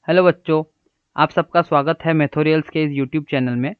Hello बच्चों, आप सबका स्वागत है मैथोरियल्स के इस यूट्यूब चैनल में।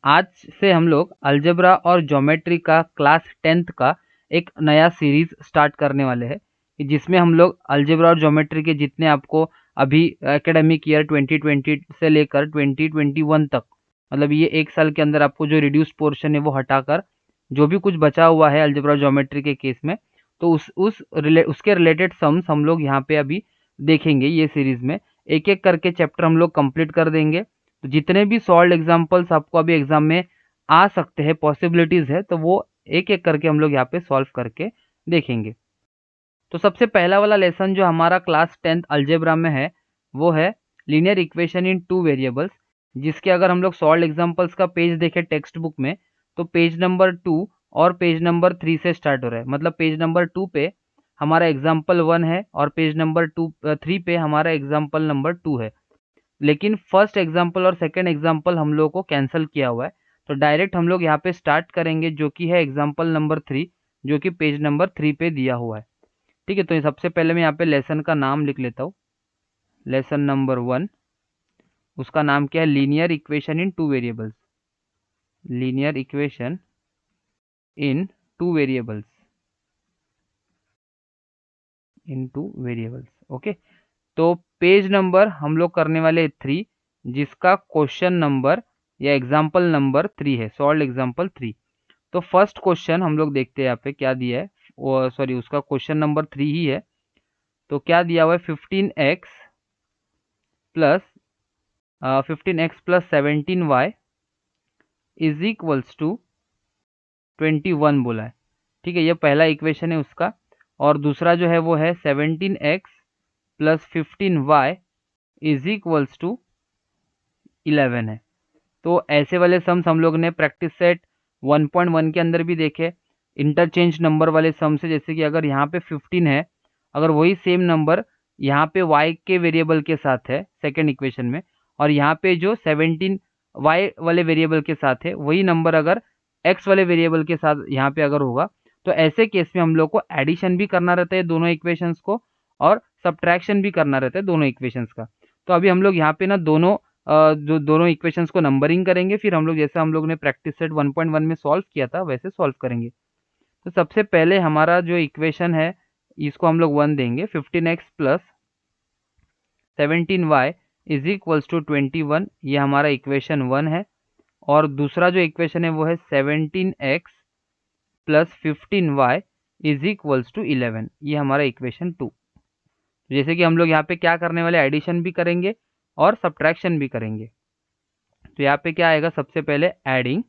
आज से हम लोग अलजेब्रा और ज्योमेट्री का क्लास 10th का एक नया सीरीज स्टार्ट करने वाले हैं, जिसमें हम लोग अलजेब्रा और ज्योमेट्री के जितने आपको अभी एकेडमिक ईयर 2020 से लेकर 2021 तक, मतलब ये एक साल के अंदर आपको जो रिड्यूस पोर्शन है वो हटाकर जो भी कुछ बचा हुआ है अलजेब्रा और ज्योमेट्री के केस में, तो उसके रिलेटेड सम्स हम लोग यहाँ पे अभी देखेंगे। ये सीरीज में एक एक करके चैप्टर हम लोग कंप्लीट कर देंगे। तो जितने भी सॉल्व एग्जांपल्स आपको अभी एग्जाम में आ सकते हैं, पॉसिबिलिटीज है, तो वो एक एक करके हम लोग यहाँ पे सॉल्व करके देखेंगे। तो सबसे पहला वाला लेसन जो हमारा क्लास 10th अलजेब्रा में है वो है linear equation in two variables, जिसके अगर हम लोग सॉल्व एग्जांपल्स का पेज देखें टेक्स्ट बुक में, तो पेज नंबर 2 और पेज नंबर 3 से स्टार्ट हो रहा है। मतलब पेज नंबर 2 पे हमारा एग्जाम्पल 1 है और पेज नंबर 3 पे हमारा एग्जाम्पल नंबर 2 है। लेकिन फर्स्ट एग्जाम्पल और सेकंड एग्जाम्पल हम लोग को कैंसिल किया हुआ है, तो डायरेक्ट हम लोग यहाँ पे स्टार्ट करेंगे, जो कि है एग्जाम्पल नंबर 3, जो कि पेज नंबर 3 पे दिया हुआ है। ठीक है, तो सबसे पहले मैं यहाँ पे लेसन का नाम लिख लेता हूँ। लेसन नंबर 1, उसका नाम क्या है? Linear equation in two variables. Linear equation in two variables. In two variables, okay. तो पेज नंबर हम लोग करने वाले 3, जिसका क्वेश्चन नंबर या एग्जाम्पल नंबर 3 है, सॉल्व एग्जाम्पल 3। तो फर्स्ट क्वेश्चन हम लोग देखते हैं यहाँ पे क्या दिया है, सॉरी उसका क्वेश्चन नंबर 3 ही है। तो क्या दिया हुआ है? 15x plus 17y is equals to 21 बोला है। ठीक है, ये पहला इक्वेशन है उसका। और दूसरा जो है वो है 17x plus 15y is equals to 11 है। तो ऐसे वाले सम्स हम लोग ने प्रैक्टिस सेट 1.1 के अंदर भी देखे। इंटरचेंज नंबर वाले सम्स है, जैसे कि अगर यहाँ पे 15 है, अगर वही सेम नंबर यहाँ पे y के वेरिएबल के साथ है सेकेंड इक्वेशन में, और यहाँ पे जो 17 y वाले वेरिएबल के साथ है, वही नंबर अगर x वाले वेरिएबल के साथ यहाँ पे अगर होगा, तो ऐसे केस में हम लोग को एडिशन भी करना रहता है दोनों इक्वेशंस को, और सब्ट्रैक्शन भी करना रहता है दोनों इक्वेशंस का। तो अभी हम लोग यहाँ पे ना दोनों जो दोनों इक्वेशंस को नंबरिंग करेंगे, फिर हम लोग जैसे हम लोग ने प्रैक्टिस सेट 1.1 में सॉल्व किया था वैसे सॉल्व करेंगे। तो सबसे पहले हमारा जो इक्वेशन है इसको हम लोग 1 देंगे। 15x plus 17y is equals to 21, ये हमारा इक्वेशन 1 है। और दूसरा जो इक्वेशन है वो है 17x plus 15y is equals to 11, ये हमारा इक्वेशन 2। जैसे कि हम लोग यहाँ पे क्या करने वाले, एडिशन भी करेंगे और सब्ट्रैक्शन भी करेंगे। तो यहाँ पे क्या आएगा? सबसे पहले adding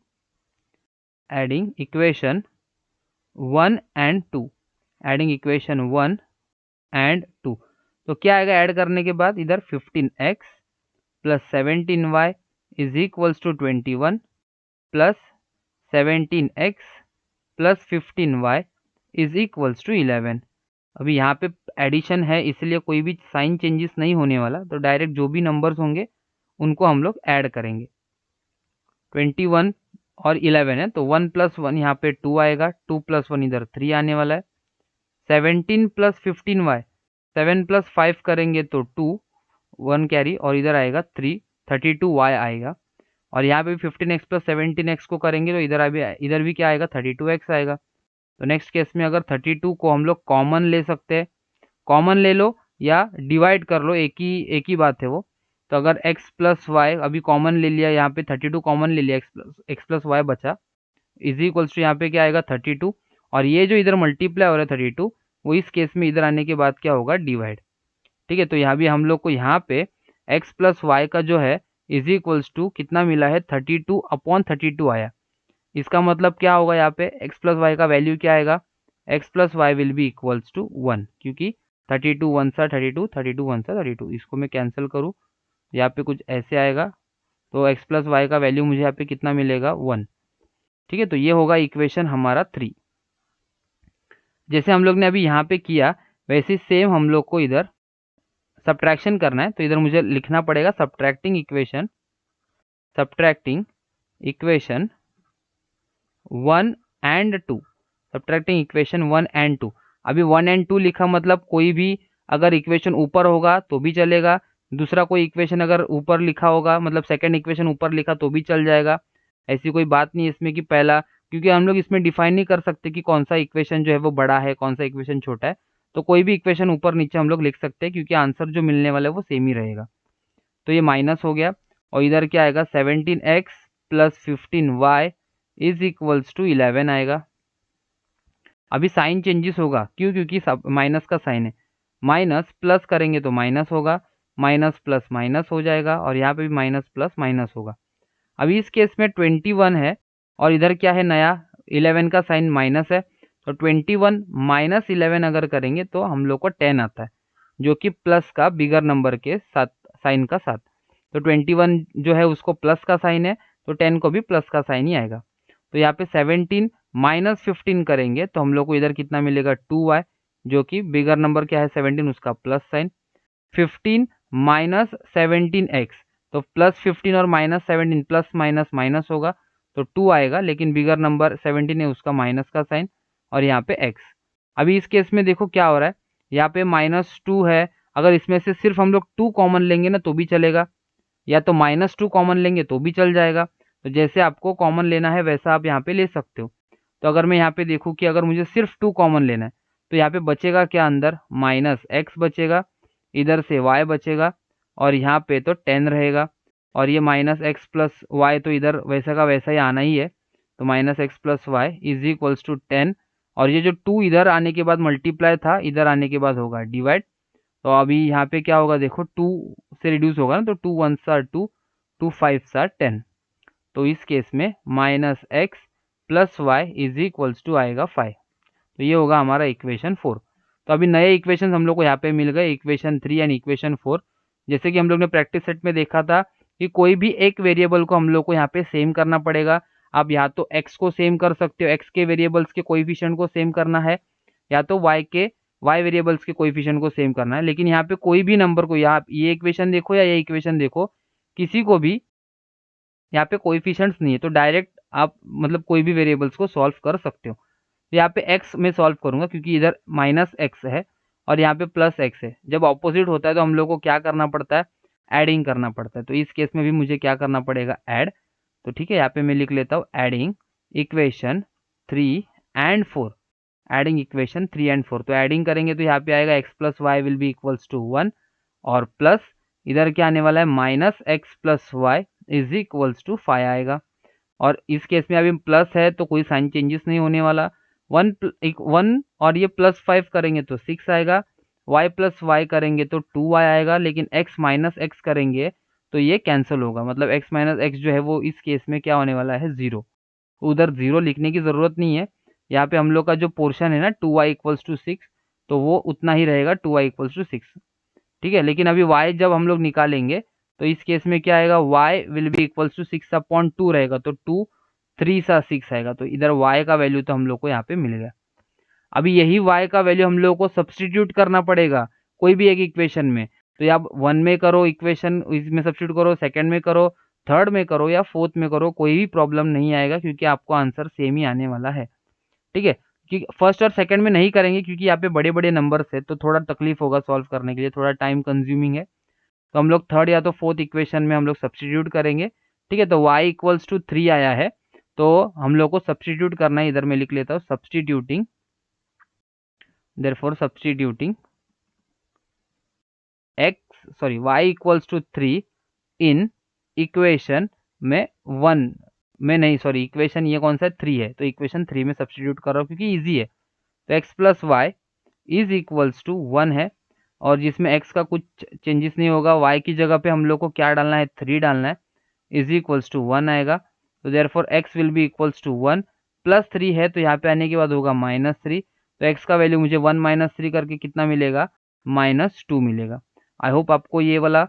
equation 1 and 2, adding equation 1 and 2। तो क्या आएगा ऐड करने के बाद? इधर 15x plus 17y is equals to 21 plus 17x plus 15y is equals to 11। अभी यहाँ पे एडिशन है, इसलिए कोई भी साइन चेंजेस नहीं होने वाला, तो डायरेक्ट जो भी नंबर्स होंगे उनको हम लोग ऐड करेंगे। 21 और 11 है, तो 1 प्लस 1 यहाँ पे 2 आएगा, 2 प्लस 1 इधर 3 आने वाला है। 17 प्लस 15y, 7 प्लस 5 करेंगे तो 2, 1 कैरी, और इधर आएगा 3, 32y आएगा। और यहाँ पे भी 15x प्लस 17x को करेंगे तो इधर भी क्या आएगा? 32x आएगा। तो नेक्स्ट केस में अगर 32 को हम लोग कॉमन ले सकते हैं, कॉमन ले लो या डिवाइड कर लो, एक ही बात है वो। तो अगर x प्लस वाई अभी कॉमन ले लिया, यहाँ पे 32 कॉमन ले लिया, एक्स प्लस वाई बचा, इज इक्वल्स टू यहाँ पे क्या आएगा? 32। और ये जो इधर मल्टीप्लाई हो रहा है 32, वो इस केस में इधर आने के बाद क्या होगा? डिवाइड। ठीक है, तो यहाँ भी हम लोग को यहाँ पे x प्लस वाई का जो है इज इक्वल्स टू कितना मिला है? 32/32 आया। इसका मतलब क्या होगा? यहाँ पे x प्लस वाई का वैल्यू क्या आएगा? x plus y will be equals to 1, क्योंकि 32 वन सा 32, 32 वन सा 32। इसको मैं कैंसिल करूँ, यहाँ पे कुछ ऐसे आएगा, तो x प्लस वाई का वैल्यू मुझे यहाँ पे कितना मिलेगा? 1। ठीक है, तो ये होगा इक्वेशन हमारा 3। जैसे हम लोग ने अभी यहाँ पे किया, वैसे सेम हम लोग को इधर सब्ट्रैक्शन करना है। तो इधर मुझे लिखना पड़ेगा subtracting equation 1 and 2। Subtracting equation 1 and 2। अभी 1 एंड 2 लिखा मतलब कोई भी अगर इक्वेशन ऊपर होगा तो भी चलेगा, दूसरा कोई इक्वेशन अगर ऊपर लिखा होगा, मतलब सेकंड इक्वेशन ऊपर लिखा तो भी चल जाएगा। ऐसी कोई बात नहीं है इसमें कि पहला, क्योंकि हम लोग इसमें डिफाइन नहीं कर सकते कि कौन सा इक्वेशन जो है वो बड़ा है, कौन सा इक्वेशन छोटा है। तो कोई भी इक्वेशन ऊपर नीचे हम लोग लिख सकते हैं, क्योंकि आंसर जो मिलने वाला है वो सेम ही रहेगा। तो ये माइनस हो गया, और इधर क्या आएगा, 17x plus 15y is equals to 11 आएगा। अभी साइन चेंजेस होगा, क्यों? क्योंकि सब माइनस का साइन है। माइनस प्लस करेंगे तो माइनस होगा, माइनस प्लस माइनस हो जाएगा, और यहाँ पे भी माइनस प्लस माइनस होगा। अभी इस केस में 21 है, और इधर क्या है नया, 11 का साइन माइनस है। तो 21 माइनस 11 अगर करेंगे तो हम लोग को 10 आता है, जो कि प्लस का बिगर नंबर के साथ, साइन का साथ। तो 21 जो है उसको प्लस का साइन है, तो 10 को भी प्लस का साइन ही आएगा। तो यहाँ पे 17 माइनस 15 करेंगे तो हम लोग को इधर कितना मिलेगा, 2y, जो कि बिगर नंबर क्या है 17, उसका प्लस साइन। 15 माइनस 17x, तो प्लस 15 और माइनस 17 प्लस माइनस माइनस होगा, तो 2 आएगा, लेकिन बिगर नंबर 17 है उसका माइनस का साइन, और यहाँ पे x। अभी इस केस में देखो क्या हो रहा है, यहाँ पे -2 है, अगर इसमें से सिर्फ हम लोग 2 कॉमन लेंगे ना तो भी चलेगा, या तो -2 कॉमन लेंगे तो भी चल जाएगा। तो जैसे आपको कॉमन लेना है वैसा आप यहाँ पे ले सकते हो। तो अगर मैं यहाँ पे देखूँ कि अगर मुझे सिर्फ 2 कॉमन लेना है, तो यहाँ पे बचेगा क्या, अंदर -x बचेगा, इधर से y बचेगा, और यहाँ पे तो 10 रहेगा, और ये -x प्लस वाई तो इधर वैसा का वैसा ही आना ही है। तो -x plus y is equals to 10, और ये जो 2 इधर आने के बाद मल्टीप्लाई था, इधर आने के बाद होगा डिवाइड। तो अभी यहाँ पे क्या होगा देखो, 2 से रिड्यूस होगा ना, तो 2 1 सा 2, 2 5 सा 10। तो इस केस में -x plus y is equals to आएगा 5। तो ये होगा हमारा इक्वेशन 4। तो अभी नए इक्वेशन हम लोग को यहाँ पे मिल गए, इक्वेशन 3 एंड इक्वेशन 4। जैसे कि हम लोग ने प्रैक्टिस सेट में देखा था कि कोई भी एक वेरिएबल को हम लोग को यहाँ पे सेम करना पड़ेगा। आप या तो x को सेम कर सकते हो, x के वेरिएबल्स के कोएफिशिएंट को सेम करना है, या तो y वेरिएबल्स के कोएफिशिएंट को सेम करना है। लेकिन यहाँ पे कोई भी नंबर को, यहाँ ये इक्वेशन देखो या ये इक्वेशन देखो, किसी को भी यहाँ पे कोएफिशिएंट्स नहीं है, तो डायरेक्ट आप मतलब कोई भी वेरिएबल्स को सॉल्व कर सकते हो। तो यहाँ पे x में सॉल्व करूंगा, क्योंकि इधर -x है और यहाँ पे +x है। जब ऑपोजिट होता है तो हम लोग को क्या करना पड़ता है, एडिंग करना पड़ता है। तो इस केस में भी मुझे क्या करना पड़ेगा, ऐड। तो ठीक है, यहाँ पे मैं लिख लेता हूँ adding equation 3 and 4। Adding equation 3 and 4, तो एडिंग करेंगे तो यहाँ पे आएगा x plus y will be equals to 1, और प्लस इधर क्या आने वाला है, -x plus y is equals to 5 आएगा। और इस केस में अभी प्लस है तो कोई साइन चेंजेस नहीं होने वाला। 1 और ये +5 करेंगे तो 6 आएगा, y प्लस वाई करेंगे तो 2y आएगा, लेकिन x माइनस एक्स करेंगे तो ये कैंसिल होगा, मतलब x माइनस एक्स जो है वो इस केस में क्या होने वाला है, 0। उधर 0 लिखने की ज़रूरत नहीं है, यहाँ पे हम लोग का जो पोर्शन है ना 2y इक्वल्स टू 6, तो वो उतना ही रहेगा, 2y इक्वल्स टू 6। ठीक है, लेकिन अभी y जब हम लोग निकालेंगे तो इस केस में क्या आएगा, y will be equals to 6/2 रहेगा, तो 2 3 सा 6 आएगा। तो इधर y का वैल्यू तो हम लोग को यहाँ पे मिल गया। अभी यही y का वैल्यू हम लोग को सब्सटीट्यूट करना पड़ेगा कोई भी एक इक्वेशन में। तो या 1 में करो इक्वेशन, इसमें सब्सटीट्यूट करो, सेकंड में करो, थर्ड में करो, या फोर्थ में करो, कोई भी प्रॉब्लम नहीं आएगा, क्योंकि आपको आंसर सेम ही आने वाला है। ठीक है, कि फर्स्ट और सेकंड में नहीं करेंगे क्योंकि यहाँ पे बड़े बड़े नंबर्स है, तो थोड़ा तकलीफ होगा सॉल्व करने के लिए, थोड़ा टाइम कंज्यूमिंग है। तो हम लोग थर्ड या तो फोर्थ इक्वेशन में हम लोग सब्सटीट्यूट करेंगे। ठीक है, तो y इक्वल्स टू 3 आया है, तो हम लोग को सब्सटीट्यूट करना है। इधर मैं लिख लेता हूँ substituting, therefore substituting y equals to 3 in equation में 1 में, नहीं सॉरी, इक्वेशन ये कौन सा है, 3 है, तो इक्वेशन 3 में सब्सटीट्यूट कर रहा हूँ क्योंकि इजी है। तो x plus y is equals to 1 है, और जिसमें x का कुछ चेंजेस नहीं होगा, y की जगह पे हम लोग को क्या डालना है, 3 डालना है, इज इक्वल्स टू 1 आएगा। तो therefore x will be equals to 1, +3 है तो यहाँ पे आने के बाद होगा -3, तो x का वैल्यू मुझे 1 -3 करके कितना मिलेगा, -2 मिलेगा। आई होप आपको ये वाला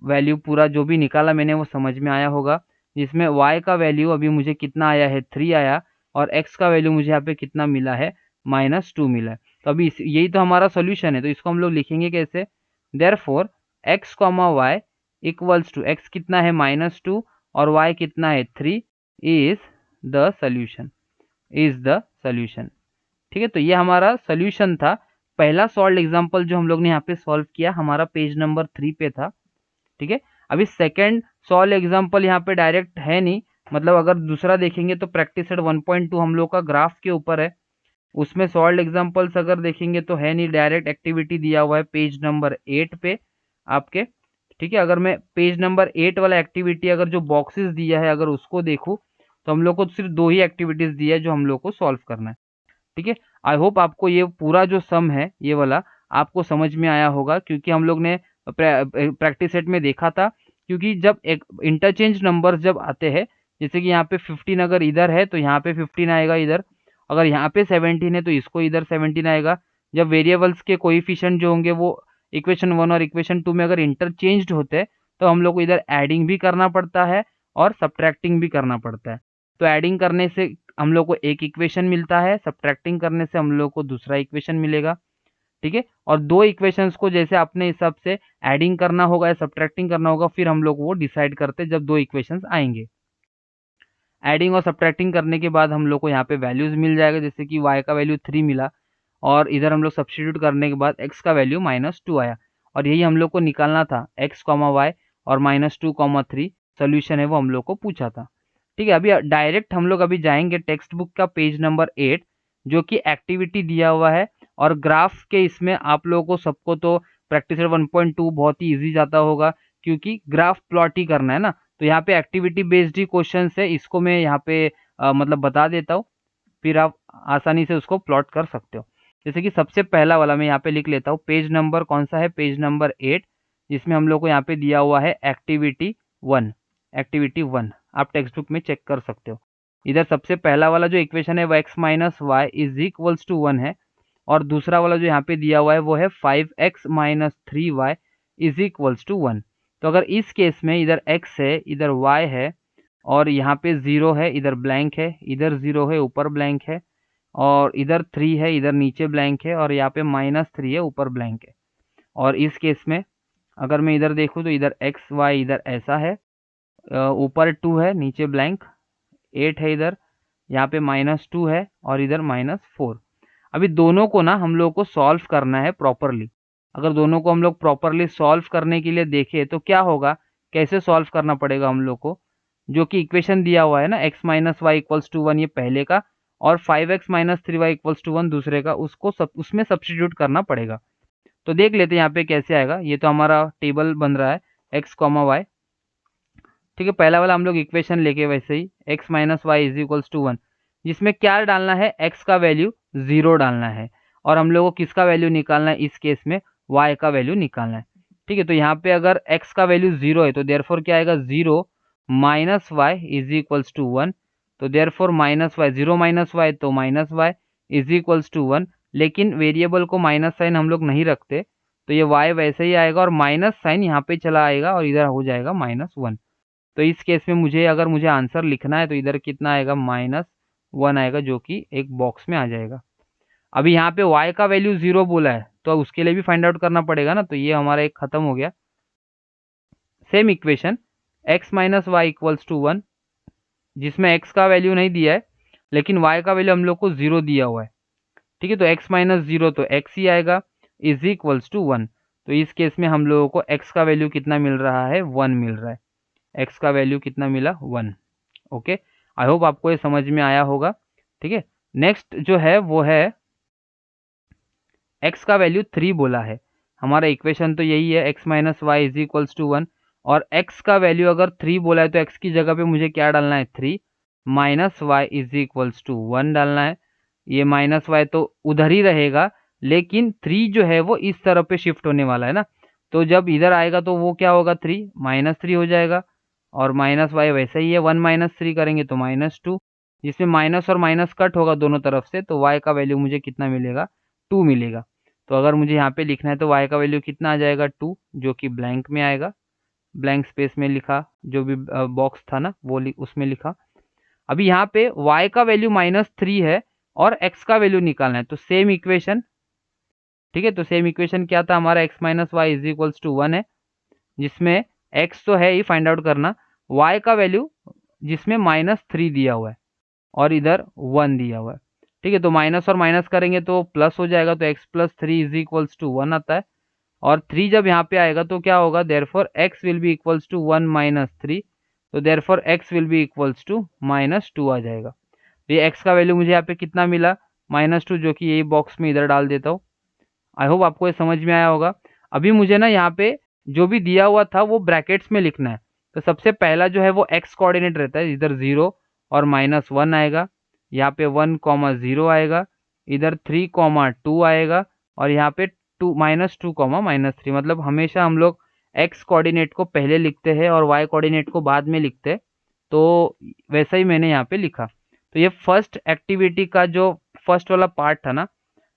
वैल्यू पूरा जो भी निकाला मैंने वो समझ में आया होगा, जिसमें y का वैल्यू अभी मुझे कितना आया है, 3 आया, और x का वैल्यू मुझे यहाँ पे कितना मिला है, -2 मिला है। तो अभी यही तो हमारा सॉल्यूशन है, तो इसको हम लोग लिखेंगे कैसे, therefore x, y equals to, x कितना है -2 और y कितना है 3, is the solution, is the solution. ठीक है, तो ये हमारा सॉल्यूशन था। पहला सॉल्व एग्जांपल जो हम लोग ने यहाँ पे सॉल्व किया हमारा पेज नंबर 3 पे था। ठीक है। अभी सेकेंड सॉल्व एग्जाम्पल यहाँ पे डायरेक्ट है नहीं, मतलब अगर दूसरा देखेंगे तो प्रैक्टिस सेट 1.2 हम लोग का ग्राफ के ऊपर है, उसमें सॉल्व एग्जाम्पल्स अगर देखेंगे तो है नहीं, डायरेक्ट एक्टिविटी दिया हुआ है पेज नंबर 8 पे आपके। ठीक है, अगर मैं पेज नंबर 8 वाला एक्टिविटी अगर जो बॉक्सेस दिया है अगर उसको देखूँ तो हम लोग को सिर्फ 2 ही एक्टिविटीज दिया है जो हम लोग को सॉल्व करना है। ठीक है, आई होप आपको ये पूरा जो सम है ये वाला आपको समझ में आया होगा, क्योंकि हम लोग ने प्रैक्टिस सेट में देखा था, क्योंकि जब एक इंटरचेंज नंबर्स जब आते हैं, जैसे कि यहाँ पे 15 अगर इधर है तो यहाँ पे 15 आएगा इधर, अगर यहाँ पे 17 है तो इसको इधर 17 आएगा। जब वेरिएबल्स के कोएफिशिएंट जो होंगे वो इक्वेशन 1 और इक्वेशन 2 में अगर इंटरचेंज्ड होते हैं तो हम लोग को इधर एडिंग भी करना पड़ता है और सब्ट्रैक्टिंग भी करना पड़ता है। तो एडिंग करने से हम लोग को एक इक्वेशन मिलता है, सब्ट्रैक्टिंग करने से हम लोग को दूसरा इक्वेशन मिलेगा। ठीक है, और दो इक्वेशंस को जैसे अपने हिसाब से एडिंग करना होगा या सब्ट्रैक्टिंग करना होगा, फिर हम लोग वो डिसाइड करते हैं जब दो इक्वेशंस आएंगे। एडिंग और सब्ट्रैक्टिंग करने के बाद हम लोग को यहाँ पे वैल्यूज मिल जाएगा, जैसे कि y का वैल्यू 3 मिला और इधर हम लोग सब्स्टिट्यूट करने के बाद x का वैल्यू -2 आया, और यही हम लोग को निकालना था x, y और -2, 3 सोल्यूशन है वो हम लोग को पूछा था। ठीक है, अभी डायरेक्ट हम लोग अभी जाएंगे टेक्स्ट बुक का पेज नंबर 8 जो कि एक्टिविटी दिया हुआ है, और ग्राफ के इसमें आप लोगों को सबको तो प्रैक्टिस 1.2 बहुत ही ईजी जाता होगा, क्योंकि ग्राफ प्लॉट ही करना है ना। तो यहाँ पे एक्टिविटी बेस्ड ही क्वेश्चन है, इसको मैं यहाँ पे मतलब बता देता हूँ, फिर आप आसानी से उसको प्लॉट कर सकते हो। जैसे कि सबसे पहला वाला मैं यहाँ पे लिख लेता हूँ, पेज नंबर कौन सा है, पेज नंबर 8, जिसमें हम लोग को यहाँ पे दिया हुआ है एक्टिविटी 1। एक्टिविटी 1 आप टेक्स्ट बुक में चेक कर सकते हो। इधर सबसे पहला वाला जो इक्वेशन है वो x minus Y is equals to 1 है, और दूसरा वाला जो यहाँ पे दिया हुआ है वो है 5x minus 3y is equals to 1। तो अगर इस केस में इधर x है इधर y है और यहाँ पे 0 है इधर ब्लैंक है, इधर 0 है ऊपर ब्लैंक है, और इधर 3 है इधर नीचे ब्लैंक है, और यहाँ पे -3 है ऊपर ब्लैंक है। और इस केस में अगर मैं इधर देखूँ तो इधर x y इधर ऐसा है, ऊपर 2 है नीचे ब्लैंक, 8 है इधर, यहाँ पे -2 है और इधर -4। अभी दोनों को ना हम लोग को सॉल्व करना है प्रॉपरली। अगर दोनों को हम लोग प्रॉपरली सॉल्व करने के लिए देखें तो क्या होगा, कैसे सॉल्व करना पड़ेगा हम लोग को, जो कि इक्वेशन दिया हुआ है ना x minus y equals to 1 ये पहले का, और 5x minus 3y equals to 1 दूसरे का, उसको उसमें सब्स्टिट्यूट करना पड़ेगा। तो देख लेते हैं यहाँ पे कैसे आएगा। ये तो हमारा टेबल बन रहा है x, y। ठीक है, पहला वाला हम लोग इक्वेशन लेके वैसे ही x minus Y is equals to 1, जिसमें क्या डालना है, x का वैल्यू 0 डालना है, और हम लोग को किसका वैल्यू निकालना है, इस केस में y का वैल्यू निकालना है। ठीक है, तो यहाँ पे अगर x का वैल्यू 0 है तो देयरफॉर क्या आएगा, 0 minus Y is equals to 1। तो therefore minus Y, 0 minus Y तो minus Y is equals to 1, लेकिन वेरिएबल को माइनस साइन हम लोग नहीं रखते, तो ये y वैसे ही आएगा और माइनस साइन यहाँ पे चला आएगा और इधर हो जाएगा -1। तो इस केस में मुझे अगर मुझे आंसर लिखना है तो इधर कितना आएगा, -1 आएगा, जो कि एक बॉक्स में आ जाएगा। अभी यहाँ पे y का वैल्यू 0 बोला है तो उसके लिए भी फाइंड आउट करना पड़ेगा ना, तो ये हमारा एक खत्म हो गया। Same equation x minus y equals to 1, जिसमें x का वैल्यू नहीं दिया है लेकिन y का वैल्यू हम लोग को 0 दिया हुआ है। ठीक है, तो x माइनस 0 तो x ही आएगा इज इक्वल्स टू 1। तो इस केस में हम लोगों को x का वैल्यू कितना मिल रहा है, 1 मिल रहा है। x का वैल्यू कितना मिला, 1। ओके, आई होप आपको ये समझ में आया होगा। ठीक है, नेक्स्ट जो है वो है x का वैल्यू 3 बोला है, हमारा इक्वेशन तो यही है x minus Y is equals to 1, और x का वैल्यू अगर 3 बोला है तो x की जगह पे मुझे क्या डालना है, 3 minus Y is equals to 1 डालना है। ये माइनस वाई तो उधर ही रहेगा, लेकिन 3 जो है वो इस तरफ पे शिफ्ट होने वाला है ना, तो जब इधर आएगा तो वो क्या होगा, 3 -3 हो जाएगा, और माइनस वाई वैसे ही है, 1 -3 करेंगे तो -2, जिसमें माइनस और माइनस कट होगा दोनों तरफ से, तो y का वैल्यू मुझे कितना मिलेगा, 2 मिलेगा। तो अगर मुझे यहाँ पे लिखना है तो y का वैल्यू कितना आ जाएगा, 2, जो कि ब्लैंक में आएगा, ब्लैंक स्पेस में लिखा, जो भी बॉक्स था ना वो उसमें लिखा। अभी यहाँ पे y का वैल्यू -3 है और x का वैल्यू निकालना है, तो सेम इक्वेशन। ठीक है, तो सेम इक्वेशन क्या था हमारा, x minus Y is equals to 1 है, जिसमें x तो है ही फाइंड आउट करना, y का वैल्यू जिसमें -3 दिया हुआ है और इधर 1 दिया हुआ है। ठीक है, तो माइनस और माइनस करेंगे तो प्लस हो जाएगा, तो x plus 3 is equals to 1 आता है, और 3 जब यहाँ पे आएगा तो क्या होगा, therefore x will be equals to 1 minus 3, तो therefore x will be equals to -2 आ जाएगा। तो ये x का वैल्यू मुझे यहाँ पे कितना मिला, -2, जो कि यही बॉक्स में इधर डाल देता हूँ। आई होप आपको ये समझ में आया होगा। अभी मुझे ना यहाँ पे जो भी दिया हुआ था वो ब्रैकेट्स में लिखना है। तो सबसे पहला जो है वो x कोऑर्डिनेट रहता है, इधर 0 और -1 आएगा, यहाँ पे 1, 0 आएगा, इधर 3, 2 आएगा, और यहाँ पे -2, -3। मतलब हमेशा हम लोग x कोऑर्डिनेट को पहले लिखते हैं और y कोऑर्डिनेट को बाद में लिखते हैं। तो वैसा ही मैंने यहाँ पे लिखा। तो ये फर्स्ट एक्टिविटी का जो फर्स्ट वाला पार्ट था ना,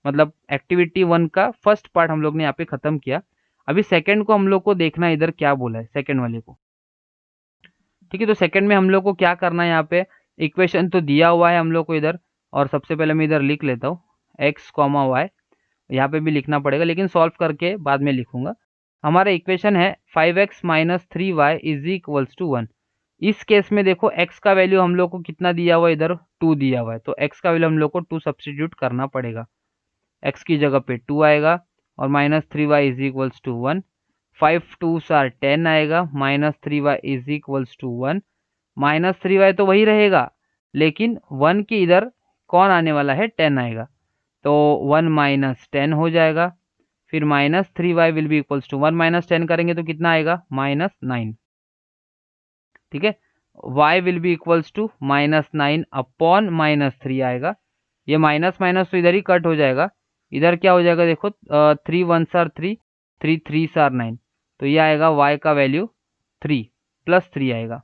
मतलब एक्टिविटी 1 का फर्स्ट पार्ट हम लोग ने यहाँ पे खत्म किया। अभी सेकंड को हम लोग को देखना है, इधर क्या बोला है सेकंड वाले को। ठीक है, तो सेकंड में हम लोग को क्या करना है, यहाँ पे इक्वेशन तो दिया हुआ है हम लोग को इधर, और सबसे पहले मैं इधर लिख लेता हूँ x, y। यहाँ पे भी लिखना पड़ेगा, लेकिन सॉल्व करके बाद में लिखूंगा। हमारा इक्वेशन है 5x - 3y is equals to 1। इस केस में देखो x का वैल्यू हम लोग को कितना दिया हुआ है, इधर 2 दिया हुआ है, तो x का वैल्यू हम लोग को 2 सब्स्टिट्यूट करना पड़ेगा। x की जगह पे 2 आएगा और -3y is equals to 1। 5 2s are 10 आएगा, -3y is equals to 1। -3y तो वही रहेगा, लेकिन 1 की इधर कौन आने वाला है, 10 आएगा, तो 1 - 10 हो जाएगा। फिर -3y will be equals to 1 - 10 करेंगे तो कितना आएगा, -9। ठीक है, y will be equals to -9 upon -3 आएगा। ये माइनस माइनस तो इधर ही कट हो जाएगा, इधर क्या हो जाएगा देखो, 3 1s आर 3, 3 3s आर 9, तो ये आएगा y का वैल्यू 3 + 3 आएगा।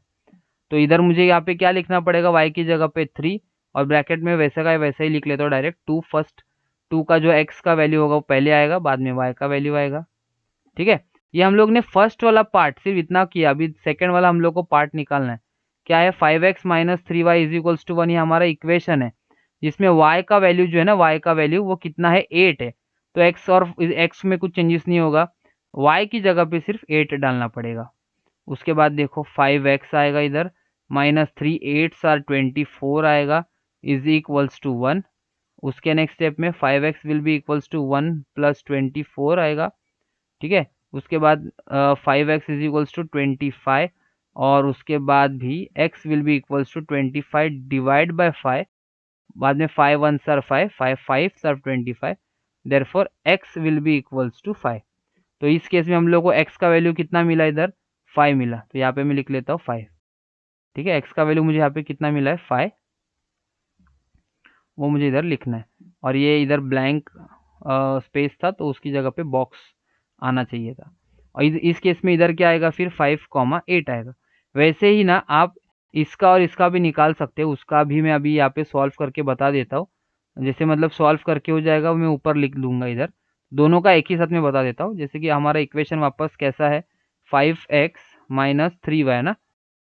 तो इधर मुझे यहाँ पे क्या लिखना पड़ेगा, y की जगह पे 3, और ब्रैकेट में वैसे का वैसे ही लिख लेता हूँ डायरेक्ट 2। फर्स्ट 2 का जो x का वैल्यू होगा वो पहले आएगा, बाद में y का वैल्यू आएगा। ठीक है, ये हम लोग ने फर्स्ट वाला पार्ट सिर्फ इतना किया। अभी सेकंड वाला हम लोग को पार्ट निकालना है। क्या है, 5x - 3y is equals to 1, ये हमारा इक्वेशन है, जिसमें y का वैल्यू जो है ना, y का वैल्यू वो कितना है, 8 है। तो x और x में कुछ चेंजेस नहीं होगा, y की जगह पे सिर्फ 8 डालना पड़ेगा। उसके बाद देखो 5x आएगा इधर, -3 8s आर 24 आएगा, इज इक्वल्स टू 1। उसके नेक्स्ट स्टेप में 5x will be equals to 1 + 24 आएगा। ठीक है, उसके बाद 5x इज इक्वल्स टू 25, और उसके बाद भी x will be equals to 25 divide by 5, बाद में 5 1s are 5, 5 5s are 25, therefore x will be equals to 5। तो इस केस में हम लोग को x का वैल्यू कितना मिला, इधर 5 मिला, तो यहाँ पे मैं लिख लेता हूँ 5। ठीक है, x का वैल्यू मुझे यहाँ पे कितना मिला है, 5, वो मुझे इधर लिखना है। और ये इधर ब्लैंक स्पेस था, तो उसकी जगह पे बॉक्स आना चाहिए था। और इस केस में इधर क्या आएगा, फिर 5, 8 आएगा। वैसे ही ना आप इसका और इसका भी निकाल सकते हो, उसका भी मैं अभी यहाँ पे सॉल्व करके बता देता हूँ। जैसे मतलब सॉल्व करके हो जाएगा, मैं ऊपर लिख दूंगा इधर, दोनों का एक ही साथ में बता देता हूँ। जैसे कि हमारा इक्वेशन वापस कैसा है, 5x - 3y ना,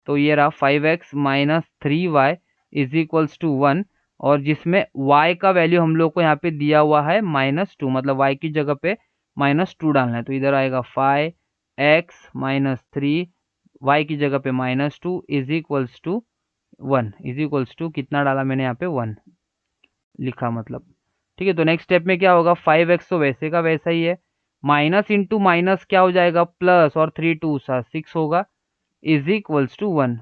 तो ये रहा 5x - 3y is equals to 1, और जिसमें y का वैल्यू हम लोग को यहाँ पे दिया हुआ है -2, मतलब y की जगह पे -2 डालना है। तो इधर आएगा 5x - 3, y की जगह पे -2 is equals to 1, is equals to कितना डाला मैंने यहाँ पे, 1 लिखा मतलब। ठीक है, तो नेक्स्ट स्टेप में क्या होगा, 5x तो वैसे का वैसा ही है, माइनस इंटू माइनस क्या हो जाएगा, प्लस, और 3 2 6 होगा, इज इक्वल्स टू 1।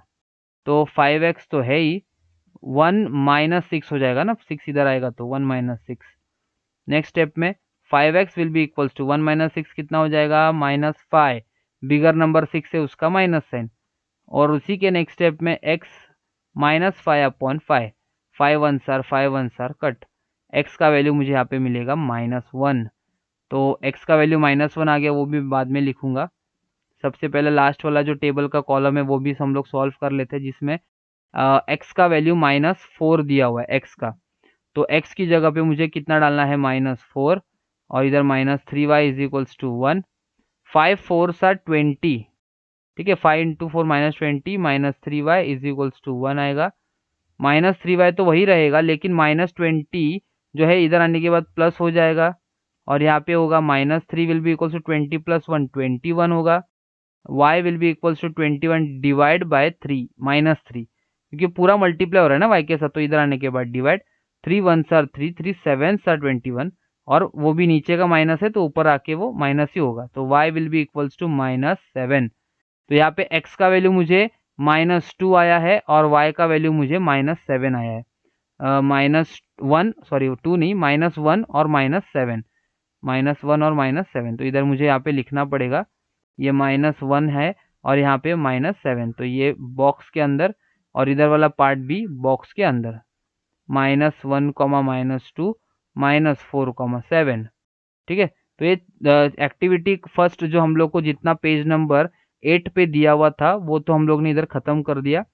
तो 5x तो है ही, 1 - 6 हो जाएगा ना, 6 इधर आएगा तो 1 - 6। नेक्स्ट स्टेप में 5x will be equals to 1 - 6 कितना हो जाएगा, -5, बिगर नंबर 6 है उसका माइनस साइन, और उसी के नेक्स्ट स्टेप में x -5 upon 5, 5 1s are 5 1s are cut, x का वैल्यू मुझे यहाँ पे मिलेगा -1। तो x का वैल्यू -1 आ गया, वो भी बाद में लिखूंगा। सबसे पहले लास्ट वाला जो टेबल का कॉलम है वो भी हम लोग सॉल्व कर लेते हैं, जिसमें x का वैल्यू -4 दिया हुआ है x का, तो x की जगह पे मुझे कितना डालना है, -4, और इधर -3y is equals to 1। 5 4s are 20, ठीक है, 5 into 4 -20, -3y is equals to 1 आएगा। -3y तो वही रहेगा, लेकिन -20 जो है इधर आने के बाद प्लस हो जाएगा, और यहाँ पे होगा -3 विल बी इक्वल्स टू 20 + 1 21 होगा, y will be equals to 21 divide by 3 -3, क्योंकि पूरा मल्टीप्लाई हो रहा है ना y के साथ, तो इधर आने के बाद divide, 3 1s are 3, 3 7s are 21, और वो भी नीचे का माइनस है तो ऊपर आके वो माइनस ही होगा, तो y will be equals to -7। तो यहाँ पे x का वैल्यू मुझे -2 आया है और y का वैल्यू मुझे -7 आया है। -1 सॉरी 2 नहीं, -1 और -7, -1 और -7। तो इधर मुझे यहाँ पे लिखना पड़ेगा, ये -1 है और यहाँ पे -7, तो ये बॉक्स के अंदर और इधर वाला पार्ट भी बॉक्स के अंदर। -1, -2, -4, 7। ठीक है, तो ये एक्टिविटी फर्स्ट जो हम लोग को जितना पेज नंबर 8 पे दिया हुआ था वो तो हम लोग ने इधर ख़त्म कर दिया।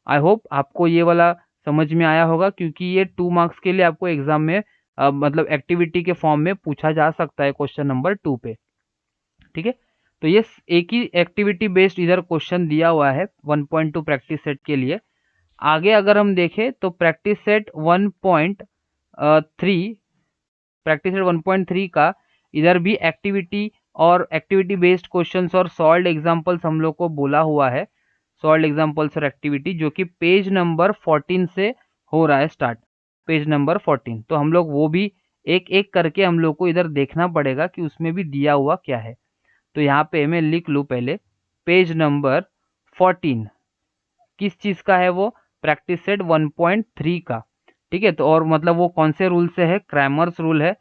आई होप आपको ये वाला समझ में आया होगा, क्योंकि ये 2 मार्क्स के लिए आपको एग्जाम में मतलब एक्टिविटी के फॉर्म में पूछा जा सकता है क्वेश्चन नंबर 2 पे। ठीक है, तो ये एक ही एक्टिविटी बेस्ड इधर क्वेश्चन दिया हुआ है 1.2 प्रैक्टिस सेट के लिए। आगे अगर हम देखें तो प्रैक्टिस सेट 1.3 का इधर भी एक्टिविटी और एक्टिविटी बेस्ड क्वेश्चंस और सॉल्व्ड एग्जांपल्स हम लोग को बोला हुआ है। सॉल्व्ड एग्जांपल्स और एक्टिविटी जो कि पेज नंबर 14 से हो रहा है स्टार्ट, पेज नंबर 14। तो हम लोग वो भी एक एक करके हम लोग को इधर देखना पड़ेगा कि उसमें भी दिया हुआ क्या है। तो यहाँ पे मैं लिख लूँ पहले पेज नंबर 14 किस चीज़ का है, वो प्रैक्टिस सेट 1.3 का। ठीक है, तो और मतलब वो कौन से रूल से है, क्रैमर्स रूल है।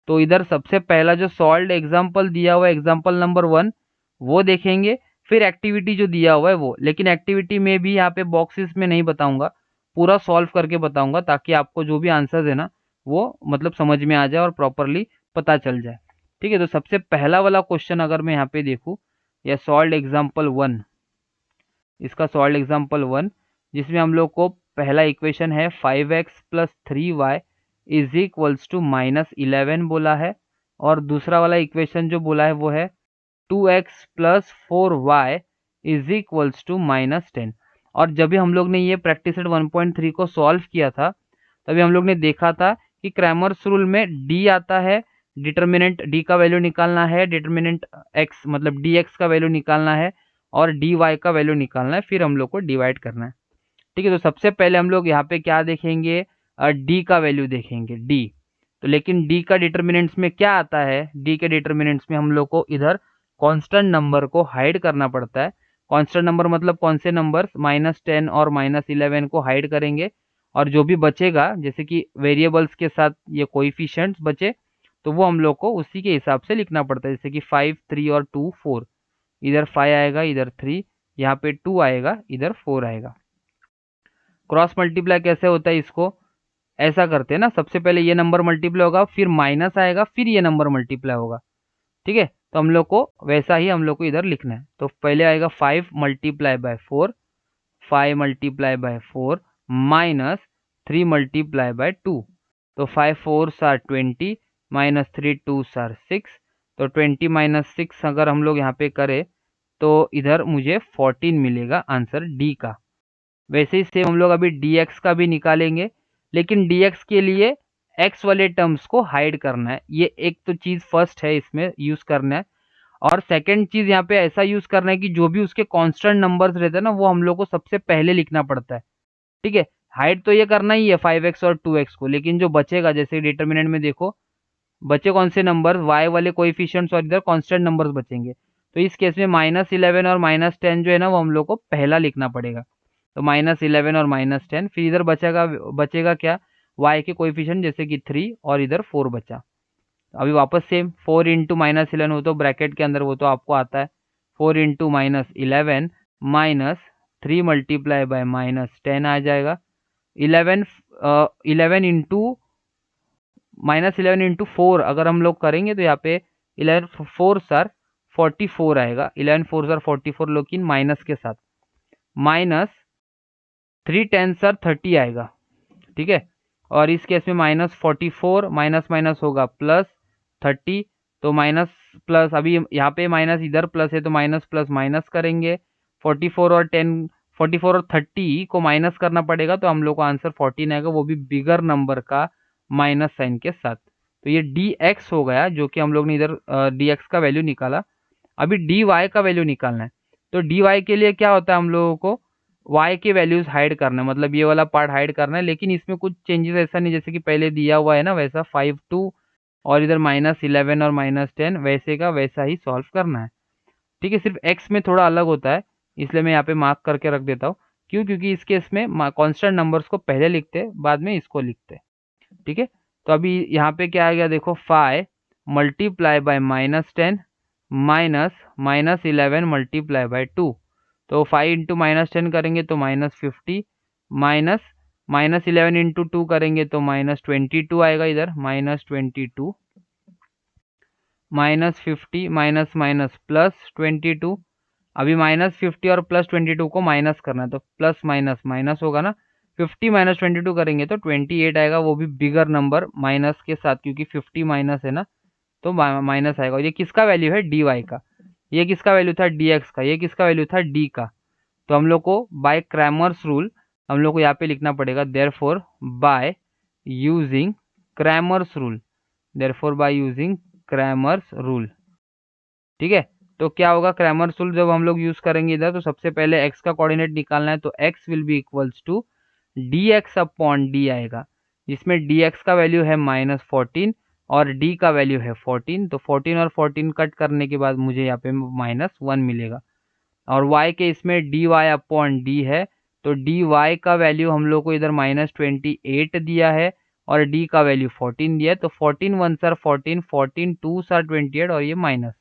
तो इधर सबसे पहला जो सॉल्व्ड एग्जाम्पल दिया हुआ है एग्जाम्पल नंबर 1 वो देखेंगे, फिर एक्टिविटी जो दिया हुआ है वो। लेकिन एक्टिविटी में भी यहाँ पे बॉक्सेस में नहीं बताऊंगा, पूरा सॉल्व करके बताऊंगा ताकि आपको जो भी आंसर है ना वो मतलब समझ में आ जाए और प्रॉपरली पता चल जाए। ठीक है, तो सबसे पहला वाला क्वेश्चन अगर मैं यहाँ पे देखूँ, या सॉल्व्ड एग्जाम्पल 1, इसका सॉल्व्ड एग्जाम्पल 1 जिसमें हम लोग को पहला इक्वेशन है 5x + 3y is equals to -11 बोला है, और दूसरा वाला इक्वेशन जो बोला है वो है 2x + 4y is equals to -10। और जब भी हम लोग ने ये प्रैक्टिस सेट 1.3 को सॉल्व किया था तभी हम लोग ने देखा था कि क्रैमर्स रूल में d आता है, डिटर्मिनेंट d का वैल्यू निकालना है, डिटर्मिनेंट x मतलब dx का वैल्यू निकालना है और dy का वैल्यू निकालना है, फिर हम लोग को डिवाइड करना है। ठीक है, तो सबसे पहले हम लोग यहाँ पे क्या देखेंगे, डी का वैल्यू देखेंगे, डी। तो लेकिन डी का डिटर्मिनेंट्स में क्या आता है, डी के डिटर्मिनेंट्स में हम लोग को इधर कांस्टेंट नंबर को हाइड करना पड़ता है। कांस्टेंट नंबर मतलब कौन से नंबर, -10 और -11 को हाइड करेंगे, और जो भी बचेगा जैसे कि वेरिएबल्स के साथ ये कोएफिशिएंट्स बचे तो वो हम लोग को उसी के हिसाब से लिखना पड़ता है। जैसे कि 5, 3 और 2, 4, इधर 5 आएगा, इधर 3, यहाँ पे 2 आएगा, इधर 4 आएगा। क्रॉस मल्टीप्लाई कैसे होता है, इसको ऐसा करते हैं ना, सबसे पहले ये नंबर मल्टीप्लाई होगा, फिर माइनस आएगा, फिर ये नंबर मल्टीप्लाई होगा। ठीक है, तो हम लोग को वैसा ही हम लोग को इधर लिखना है। तो पहले आएगा 5 × 4, 5 × 4 -3 × 2। तो 5 4s are 20 -3 2s are 6। तो 20 - 6 अगर हम लोग यहाँ पे करें तो इधर मुझे 14 मिलेगा आंसर डी का। वैसे ही सेम हम लोग अभी dx का भी निकालेंगे, लेकिन dx के लिए x वाले टर्म्स को हाइड करना है। ये एक तो चीज़ फर्स्ट है इसमें यूज़ करना है, और सेकंड चीज़ यहाँ पे ऐसा यूज़ करना है कि जो भी उसके कांस्टेंट नंबर्स रहते हैं ना वो हम लोग को सबसे पहले लिखना पड़ता है। ठीक है, हाइड तो ये करना ही है 5x और 2x को, लेकिन जो बचेगा जैसे डिटर्मिनेंट में देखो बचे कौन से नंबर, y वाले कोएफिशिएंट्स और इधर कांस्टेंट नंबर्स बचेंगे। तो इस केस में -11 और -10 जो है ना वो हम लोग को पहला लिखना पड़ेगा। तो -11 और -10, फिर इधर बचेगा क्या, y के कोएफिशिएंट जैसे कि 3 और इधर 4 बचा। अभी वापस सेम 4 × -11 हो तो ब्रैकेट के अंदर वो तो आपको आता है, 4 × -11 -3 × -10 आ जाएगा। 11 -11 × 4 अगर हम लोग करेंगे तो यहाँ पे 11 4s are 44 आएगा, 11 4s are 44 लेकिन माइनस के साथ, -3 10s are 30 आएगा। ठीक है, और इस केस में -44 माइनस माइनस होगा +30, तो माइनस प्लस, अभी यहाँ पे माइनस इधर प्लस है तो माइनस प्लस माइनस करेंगे। 44 और 30 को माइनस करना पड़ेगा तो हम लोग को आंसर 14 आएगा, वो भी बिगर नंबर का माइनस साइन के साथ। तो ये dx हो गया जो कि हम लोग ने इधर dx का वैल्यू निकाला। अभी dy का वैल्यू निकालना है। तो dy के लिए क्या होता है, हम लोगों को y के वैल्यूज हाइड करना है, मतलब ये वाला पार्ट हाइड करना है, लेकिन इसमें कुछ चेंजेस ऐसा नहीं जैसे कि पहले दिया हुआ है ना वैसा 5 to और इधर -11 और -10 वैसे का वैसा ही सॉल्व करना है। ठीक है, सिर्फ एक्स में थोड़ा अलग होता है, इसलिए मैं यहाँ पे मार्क करके रख देता हूँ। क्यों? क्योंकि इस केस में कांस्टेंट नंबर्स को पहले लिखते हैं, बाद में इसको लिखते हैं। ठीक है, तो अभी यहाँ पे क्या आ गया देखो, 5 मल्टीप्लाई बाय -10 -11 मल्टीप्लाई बाय 2। तो 5 इंटू -10 करेंगे तो -50, माइनस -11 इंटू 2 करेंगे तो -22 आएगा, इधर -22, -50 माइनस माइनस +22। अभी -50 और +22 को माइनस करना है, तो प्लस माइनस माइनस होगा ना। 50 माइनस 22 करेंगे तो 28 आएगा, वो भी बिगर नंबर माइनस के साथ, क्योंकि 50 माइनस है ना, तो माइनस आएगा। ये किसका वैल्यू है? dy का। ये किसका वैल्यू था? dx का। ये किसका वैल्यू था? d का। तो हम लोग को बाय क्रैमर्स रूल हम लोग को यहाँ पे लिखना पड़ेगा, therefore by using Cramer's rule, therefore by using Cramer's rule. ठीक है, तो क्या होगा? क्रैमर्स रूल जब हम लोग यूज करेंगे इधर, तो सबसे पहले x का कोऑर्डिनेट निकालना है, तो x will be equals to dx upon d आएगा, जिसमें dx का वैल्यू है -14 और d का वैल्यू है 14। तो 14 और 14 कट करने के बाद मुझे यहाँ पे -1 मिलेगा। और y के इसमें dy अपॉन d है, तो dy का वैल्यू हम लोग को इधर -28 दिया है और d का वैल्यू 14 दिया है। तो 14 1 सर 14, 14 2 सर 28 और ये माइनस।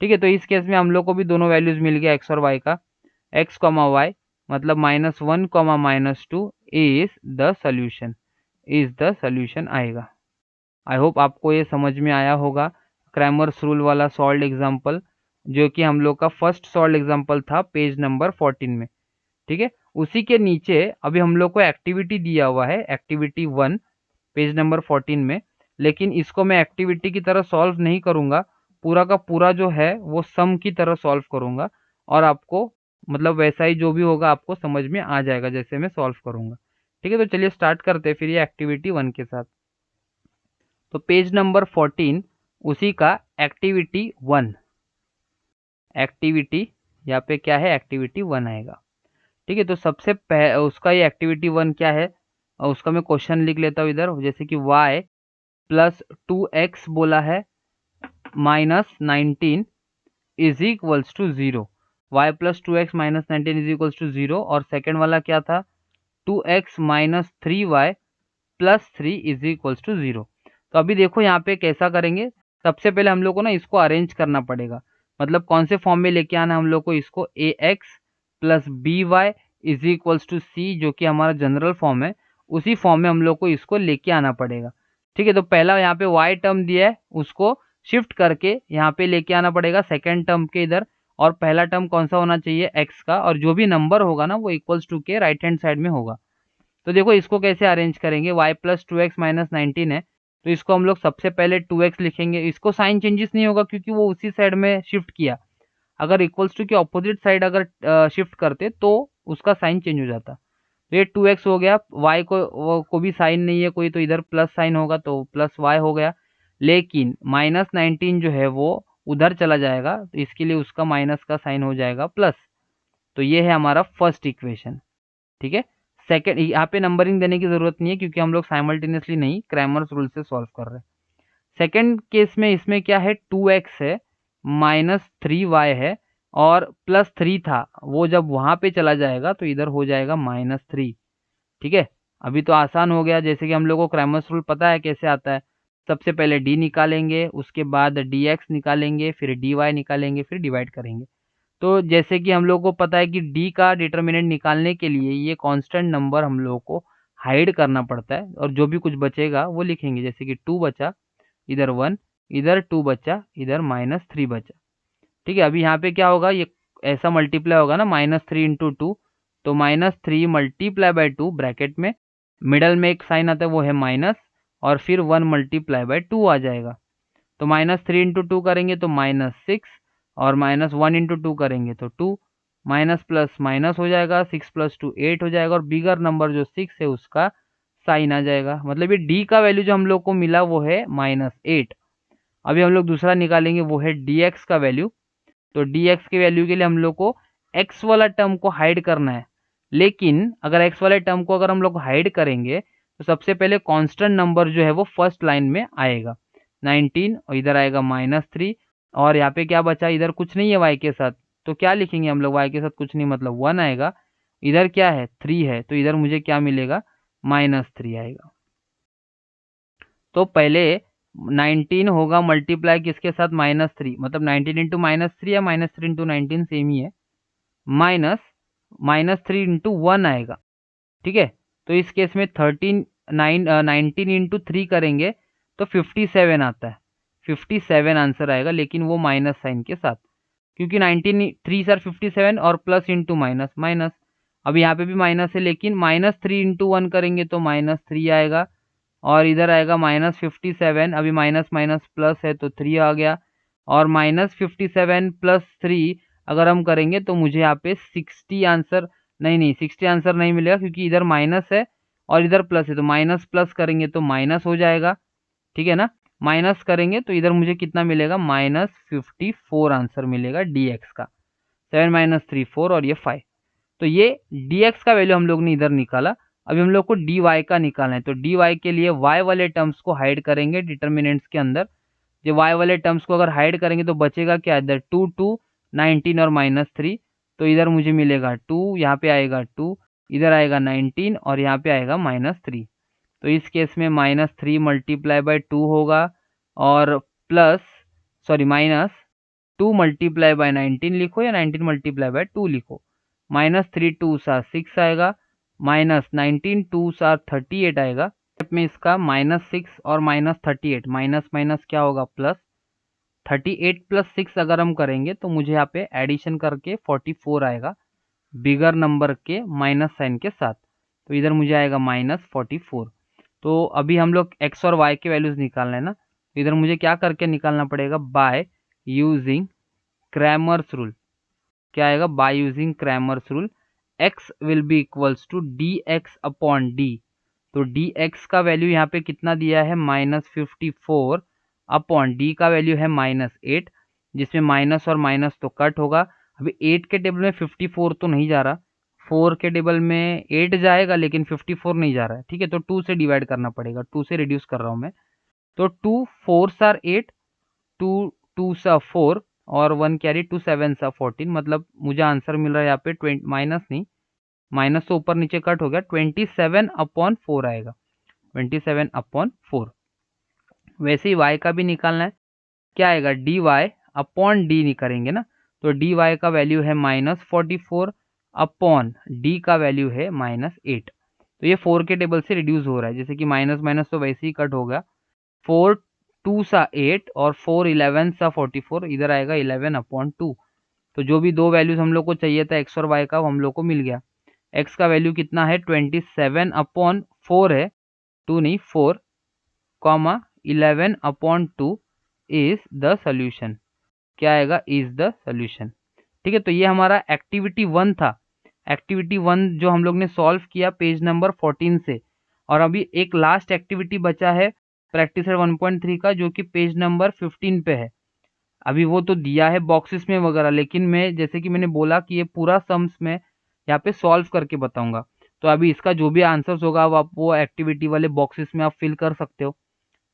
ठीक है, तो इस केस में हम लोग को भी दोनों वैल्यूज मिल गया x और y का। x कॉमा वाई मतलब -1 comma -2 is the solution, is the solution आएगा। आई होप आपको ये समझ में आया होगा। क्रैमर्स रूल वाला सॉल्व्ड एग्जांपल, जो कि हम लोग का फर्स्ट सॉल्व्ड एग्जांपल था पेज नंबर 14 में। ठीक है, उसी के नीचे अभी हम लोग को एक्टिविटी दिया हुआ है, एक्टिविटी 1 पेज नंबर 14 में। लेकिन इसको मैं एक्टिविटी की तरह सॉल्व नहीं करूंगा, पूरा का पूरा जो है वो सम की तरह सॉल्व करूंगा, और आपको मतलब वैसा ही जो भी होगा आपको समझ में आ जाएगा जैसे मैं सॉल्व करूंगा। ठीक है, तो चलिए स्टार्ट करते हैं फिर ये एक्टिविटी 1 के साथ। तो पेज नंबर 14 उसी का एक्टिविटी 1, एक्टिविटी यहाँ पे क्या है? एक्टिविटी 1 आएगा। ठीक है, तो सबसे उसका ये एक्टिविटी 1 क्या है, और उसका मैं क्वेश्चन लिख लेता हूँ इधर, जैसे कि y प्लस 2x बोला है -19 is equals to 0। Y plus 2x -19 is equals to 0। और सेकेंड वाला क्या था? 2x minus 3y plus 3 is equals to 0। तो अभी देखो यहाँ पे कैसा करेंगे। सबसे पहले हम लोग को ना इसको अरेंज करना पड़ेगा, मतलब कौन से फॉर्म में लेके आना है हम लोग को इसको, ax plus B Y is equals to C, जो कि हमारा जनरल फॉर्म है, उसी फॉर्म में हम लोग को इसको लेके आना पड़ेगा। ठीक है, तो पहला यहाँ पे y टर्म दिया है, उसको शिफ्ट करके यहाँ पे लेके आना पड़ेगा सेकेंड टर्म के इधर। और पहला टर्म कौन सा होना चाहिए? x का, और जो भी नंबर होगा ना वो इक्वल्स टू के राइट हैंड साइड में होगा। तो देखो इसको कैसे अरेंज करेंगे, y प्लस 2x माइनस 19 है, तो इसको हम लोग सबसे पहले 2x लिखेंगे। इसको साइन चेंजेस नहीं होगा क्योंकि वो उसी साइड में शिफ्ट किया। अगर इक्वल्स टू के ऑपोजिट साइड अगर शिफ्ट करते तो उसका साइन चेंज हो जाता। तो ये 2x हो गया, y को भी साइन नहीं है कोई, तो इधर प्लस साइन होगा तो प्लस y हो गया। लेकिन -19 जो है वो उधर चला जाएगा, तो इसके लिए उसका माइनस का साइन हो जाएगा प्लस। तो ये है हमारा फर्स्ट इक्वेशन। ठीक है, सेकेंड यहाँ पे नंबरिंग देने की जरूरत नहीं है क्योंकि हम लोग साइमल्टेनियसली नहीं क्रैमर्स रूल से सॉल्व कर रहे हैं। सेकेंड केस में इसमें क्या है? 2x है, -3y है, और +3 था, वो जब वहां पे चला जाएगा तो इधर हो जाएगा -3। ठीक है, अभी तो आसान हो गया, जैसे कि हम लोग को क्रैमर्स रूल पता है कैसे आता है। सबसे पहले d निकालेंगे, उसके बाद dx निकालेंगे, फिर dy निकालेंगे, फिर डिवाइड करेंगे। तो जैसे कि हम लोग को पता है कि d का डिटर्मिनेंट निकालने के लिए ये कांस्टेंट नंबर हम लोग को हाइड करना पड़ता है, और जो भी कुछ बचेगा वो लिखेंगे, जैसे कि 2 बचा, इधर 1, इधर 2 बचा, इधर -3 बचा। ठीक है, अभी यहाँ पे क्या होगा? ये ऐसा मल्टीप्लाई होगा ना, -3 इंटू 2, तो -3 मल्टीप्लाई बाय 2 ब्रैकेट में, मिडल में एक साइन आता है वो है माइनस, और फिर 1 मल्टीप्लाई बाय 2 आ जाएगा। तो -3 इंटू 2 करेंगे तो -6, और -1 इंटू 2 करेंगे तो 2, माइनस प्लस माइनस हो जाएगा, 6 + 2 8 हो जाएगा, और बिगर नंबर जो 6 है उसका साइन आ जाएगा। मतलब ये d का वैल्यू जो हम लोग को मिला वो है -8। अभी हम लोग दूसरा निकालेंगे, वो है dx का वैल्यू। तो dx के वैल्यू के लिए हम लोग को x वाला टर्म को हाइड करना है। लेकिन अगर x वाले टर्म को अगर हम लोग हाइड करेंगे तो सबसे पहले कांस्टेंट नंबर जो है वो फर्स्ट लाइन में आएगा। 19 और इधर आएगा -3 और यहाँ पे क्या बचा, इधर कुछ नहीं है y के साथ, तो क्या लिखेंगे हम लोग, y के साथ कुछ नहीं मतलब 1 आएगा। इधर क्या है 3 है, तो इधर मुझे क्या मिलेगा -3 आएगा। तो पहले 19 होगा मल्टीप्लाई किसके साथ -3, मतलब 19 इंटू -3 या -3 इंटू 19 सेम ही है, माइनस -3 इंटू 1 आएगा। ठीक है, तो इस केस में 19 इंटू 3 करेंगे तो 57 आता है, 57 आंसर आएगा, लेकिन वो माइनस साइन के साथ, क्योंकि 19 3 सर 57 और प्लस इंटू माइनस माइनस, अब यहाँ पे भी माइनस है, लेकिन -3 इंटू 1 करेंगे तो -3 आएगा, और इधर आएगा -57, अभी माइनस माइनस प्लस है तो 3 आ गया, और -57 प्लस 3 अगर हम करेंगे तो मुझे यहाँ पे 60 आंसर, नहीं 60 आंसर नहीं मिलेगा, क्योंकि इधर माइनस है और इधर प्लस है, तो माइनस प्लस करेंगे तो माइनस हो जाएगा। ठीक है ना, माइनस करेंगे तो इधर मुझे कितना मिलेगा -54 आंसर मिलेगा dx का, 7 - 3 4 और ये 5। तो ये dx का वैल्यू हम लोग ने इधर निकाला। अभी हम लोग को dy का निकालना है, तो dy के लिए y वाले टर्म्स को हाइड करेंगे डिटर्मिनेंट्स के अंदर। जो y वाले टर्म्स को अगर हाइड करेंगे तो बचेगा क्या, इधर 2 2 19 और -3, तो इधर मुझे मिलेगा 2, यहाँ पे आएगा 2, इधर आएगा 19 और यहाँ पे आएगा -3। तो इस केस में -3 मल्टीप्लाई बाय 2 होगा, और प्लस सॉरी -2 मल्टीप्लाई बाय 19 लिखो या 19 मल्टीप्लाई बाय 2 लिखो, -3 2 सा 6 आएगा, -19 2 सा 38 आएगा। स्टेप में इसका -6 और -38, माइनस माइनस क्या होगा प्लस, 38 प्लस 6 अगर हम करेंगे तो मुझे यहाँ पे एडिशन करके 44 आएगा, बिगर नंबर के माइनस साइन के साथ, तो इधर मुझे आएगा -44। तो अभी हम लोग x और y के वैल्यूज निकालना है ना, तो इधर मुझे क्या करके निकालना पड़ेगा, बाय यूजिंग क्रैमर्स रूल। क्या आएगा, by using Cramer's rule, x will be equals to dx upon d। तो dx का वैल्यू यहाँ पे कितना दिया है -54 अपॉन d का वैल्यू है -8, जिसमें माइनस और माइनस तो कट होगा। अभी 8 के टेबल में 54 तो नहीं जा रहा, 4 के टेबल में 8 जाएगा लेकिन 54 नहीं जा रहा है। ठीक है, तो 2 से डिवाइड करना पड़ेगा, 2 से रिड्यूस कर रहा हूँ मैं, तो 2 4 सार 8, 2 2 सा 4 और 1 कैरी 2 7 सा 14, मतलब मुझे आंसर मिल रहा है यहाँ पे 20 माइनस नहीं, माइनस तो ऊपर नीचे कट हो गया, 27 अपॉन 4 आएगा, 27 अपॉन 4। वैसे ही y का भी निकालना है, क्या आएगा dy अपॉन डी नहीं करेंगे ना, तो dy का वैल्यू है -44 अपॉन d का वैल्यू है -8। तो ये 4 के टेबल से रिड्यूस हो रहा है, जैसे कि माइनस माइनस तो वैसे ही कट हो गया, 4 2 सा 8 और 4 11 सा 44, इधर आएगा 11 अपॉन 2। तो जो भी दो वैल्यूज हम लोग को चाहिए था x और y का, वो हम लोग को मिल गया। x का वैल्यू कितना है 27 अपॉन 4 है, 2 नहीं 4, comma 11 upon 2 is the solution. क्या आएगा, इज द सोल्यूशन। ठीक है, तो ये हमारा एक्टिविटी 1 था। एक्टिविटी 1 जो हम लोग ने सॉल्व किया पेज नंबर 14 से, और अभी एक लास्ट एक्टिविटी बचा है प्रैक्टिस 1.3 का, जो कि पेज नंबर 15 पे है। अभी वो तो दिया है बॉक्सेस में वगैरह, लेकिन मैं जैसे कि मैंने बोला कि ये पूरा सम्स में यहाँ पे सॉल्व करके बताऊंगा। तो अभी इसका जो भी आंसर्स होगा आप वो एक्टिविटी वाले बॉक्सेस में आप फिल कर सकते हो।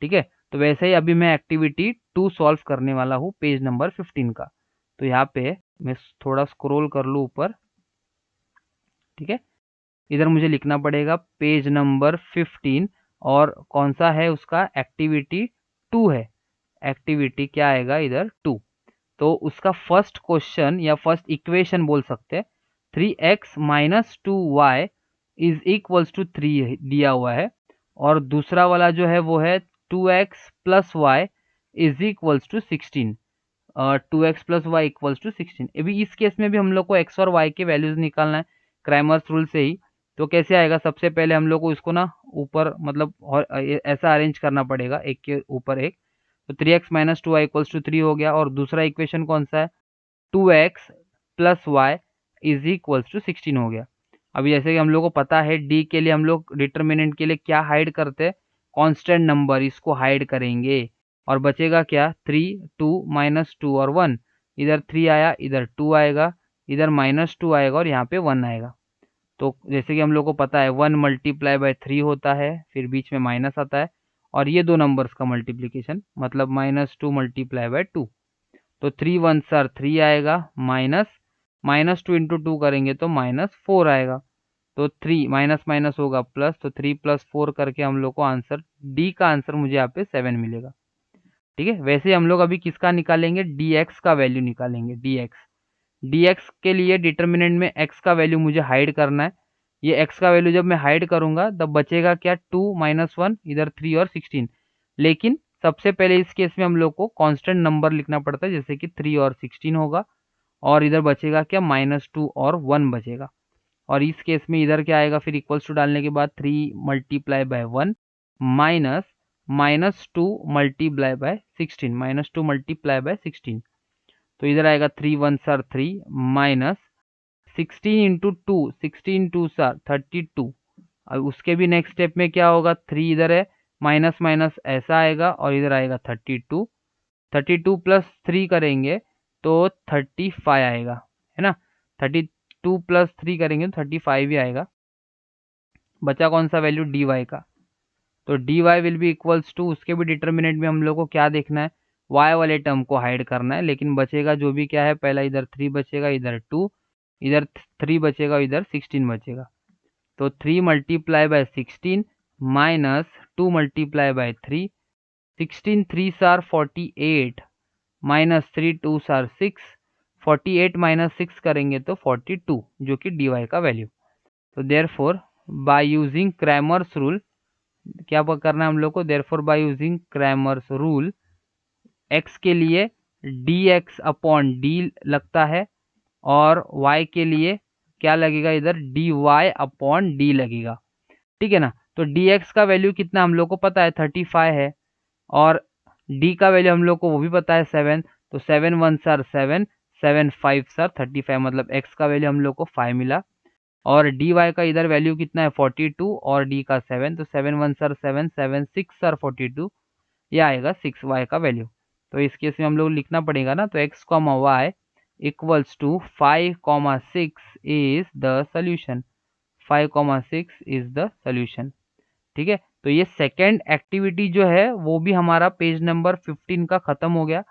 ठीक है, तो वैसे ही अभी मैं एक्टिविटी 2 सॉल्व करने वाला हूँ पेज नंबर 15 का। तो यहाँ पे मैं थोड़ा स्क्रॉल कर लूँ ऊपर। ठीक है, इधर मुझे लिखना पड़ेगा पेज नंबर 15, और कौन सा है उसका, एक्टिविटी 2 है। एक्टिविटी क्या आएगा इधर 2, तो उसका फर्स्ट क्वेश्चन या फर्स्ट इक्वेशन बोल सकते हैं, 3x - 2y is equals to 3 दिया हुआ है, और दूसरा वाला जो है वो है 2x + y is equals to 16, 2x + y equals to 16। अभी इस केस में भी हम लोग को x और y के वैल्यूज निकालना है क्रैमर्स रूल से ही। तो कैसे आएगा, सबसे पहले हम लोग को इसको ना ऊपर मतलब ऐसा अरेंज करना पड़ेगा, एक के ऊपर एक। तो 3x - 2y इक्वल्स टू 3 हो गया, और दूसरा इक्वेशन कौन सा है, 2x + y is equals to 16 हो गया। अभी जैसे कि हम लोग को पता है d के लिए हम लोग डिटर्मिनेंट के लिए क्या हाइड करते हैं, कांस्टेंट नंबर, इसको हाइड करेंगे, और बचेगा क्या 3 2 - 2 और 1, इधर 3 आया, इधर 2 आएगा, इधर -2 आएगा और यहाँ पे 1 आएगा। तो जैसे कि हम लोग को पता है 1 × 3 होता है, फिर बीच में माइनस आता है, और ये दो नंबर्स का मल्टीप्लिकेशन, मतलब -2 मल्टीप्लाई बाय 2। तो 3 1 सर 3 आएगा, -2 इंटू 2 करेंगे तो -4 आएगा। तो 3 माइनस माइनस होगा प्लस, तो 3 + 4 करके हम लोग को आंसर डी का आंसर मुझे यहाँ पे 7 मिलेगा। ठीक है, वैसे हम लोग अभी किसका निकालेंगे, dx का वैल्यू निकालेंगे। dx के लिए डिटर्मिनेंट में x का वैल्यू मुझे हाइड करना है। ये x का वैल्यू जब मैं हाइड करूंगा तब बचेगा क्या, 2 - 1, इधर 3 और 16। लेकिन सबसे पहले इस केस में हम लोग को कांस्टेंट नंबर लिखना पड़ता है, जैसे कि 3 और 16 होगा, और इधर बचेगा क्या, -2 और 1 बचेगा। और इस केस में इधर क्या आएगा, फिर इक्वल्स टू डालने के बाद 3 multiply by 1 minus -2 multiply by 16, -2 multiply by 16। तो इधर आएगा 3 1 सर 3 माइनस 16 इंटू 2, 16 2 सर 32। अब उसके भी नेक्स्ट स्टेप में क्या होगा, 3 इधर है, माइनस माइनस ऐसा आएगा, और इधर आएगा 32। 32 + 3 करेंगे तो 35 आएगा, है ना। 32 + 3 करेंगे तो 35 ही आएगा। बचा कौन सा वैल्यू, डी वाई का। तो D Y will be equals to, उसके भी डिटर्मिनेंट में हम लोग को क्या देखना है, वाई वाले टर्म को हाइड करना है। लेकिन बचेगा जो भी क्या है, पहला इधर 3 बचेगा, इधर 2, इधर 3 बचेगा, इधर 16 बचेगा। तो 3 multiply by 16 minus 2 multiply by 3, 16 3 सार 48 माइनस 3 2 सार 6, 48 माइनस 6 करेंगे तो 42, जो कि डी वाई का वैल्यू। तो therefore by using Cramer's rule, क्या करना है हम लोग को, therefore by using Cramer's rule, x के लिए dx अपॉन डी लगता है, और y के लिए क्या लगेगा, इधर dy अपॉन डी लगेगा। ठीक है ना। तो dx का वैल्यू कितना हम लोग को पता है, 35 है, और d का वैल्यू हम लोग को वो भी पता है 7। तो 7 1 सर 7, 7 5 सर 35, मतलब x का वैल्यू हम लोग को 5 मिला। और डी वाई का इधर वैल्यू कितना है, 42, और डी का 7, तो 7 1 सर 7, 7 6 सर 42, ये आएगा 6 वाई का वैल्यू। तो इस केस में हम लोग लिखना पड़ेगा ना, तो x, y equals to 5, 6 is the solution. 5, 6 is the solution. ठीक है, तो ये सेकेंड एक्टिविटी जो है वो भी हमारा पेज नंबर 15 का खत्म हो गया।